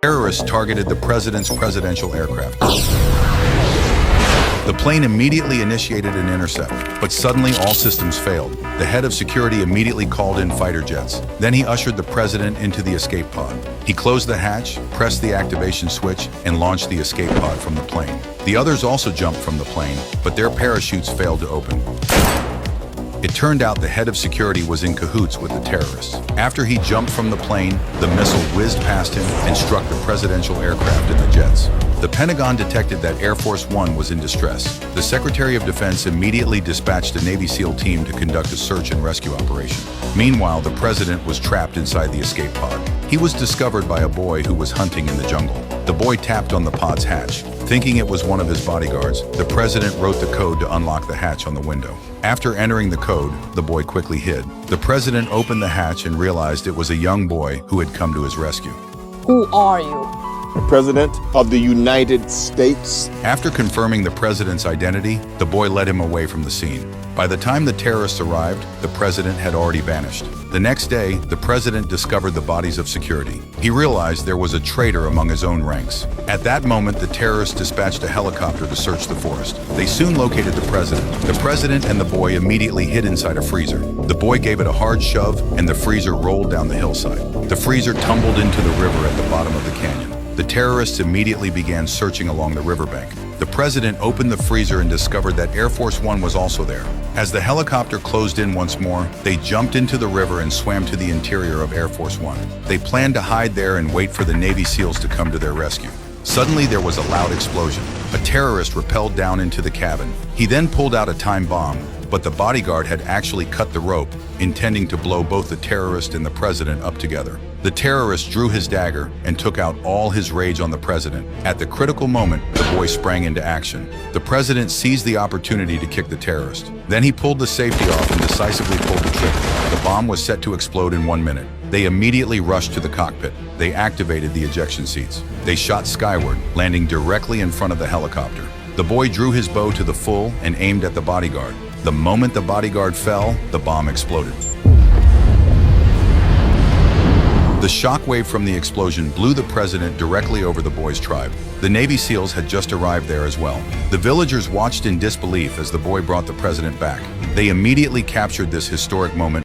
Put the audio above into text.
Terrorists targeted the president's presidential aircraft. The plane immediately initiated an intercept, but suddenly all systems failed. The head of security immediately called in fighter jets. Then he ushered the president into the escape pod. He closed the hatch, pressed the activation switch, and launched the escape pod from the plane. The others also jumped from the plane, but their parachutes failed to open. It turned out the head of security was in cahoots with the terrorists. After he jumped from the plane, the missile whizzed past him and struck the presidential aircraft and the jets. The Pentagon detected that Air Force One was in distress. The Secretary of Defense immediately dispatched a Navy SEAL team to conduct a search and rescue operation. Meanwhile, the president was trapped inside the escape pod. He was discovered by a boy who was hunting in the jungle. The boy tapped on the pod's hatch. Thinking it was one of his bodyguards, the president wrote the code to unlock the hatch on the window. After entering the code, the boy quickly hid. The president opened the hatch and realized it was a young boy who had come to his rescue. Who are you? President of the United States. After confirming the president's identity, the boy led him away from the scene. By the time the terrorists arrived, the president had already vanished. The next day, the president discovered the bodies of security. He realized there was a traitor among his own ranks. At that moment, the terrorists dispatched a helicopter to search the forest. They soon located the president. The president and the boy immediately hid inside a freezer. The boy gave it a hard shove, and the freezer rolled down the hillside. The freezer tumbled into the river at the bottom of the canyon. The terrorists immediately began searching along the riverbank. The president opened the freezer and discovered that Air Force One was also there. As the helicopter closed in once more, they jumped into the river and swam to the interior of Air Force One. They planned to hide there and wait for the Navy SEALs to come to their rescue. Suddenly, there was a loud explosion. A terrorist rappelled down into the cabin. He then pulled out a time bomb, but the bodyguard had actually cut the rope, intending to blow both the terrorist and the president up together. The terrorist drew his dagger and took out all his rage on the president. At the critical moment, the boy sprang into action. The president seized the opportunity to kick the terrorist. Then he pulled the safety off and decisively pulled the trigger. The bomb was set to explode in 1 minute. They immediately rushed to the cockpit. They activated the ejection seats. They shot skyward, landing directly in front of the helicopter. The boy drew his bow to the full and aimed at the bodyguard. The moment the bodyguard fell, the bomb exploded. The shockwave from the explosion blew the president directly over the boy's tribe. The Navy SEALs had just arrived there as well. The villagers watched in disbelief as the boy brought the president back. They immediately captured this historic moment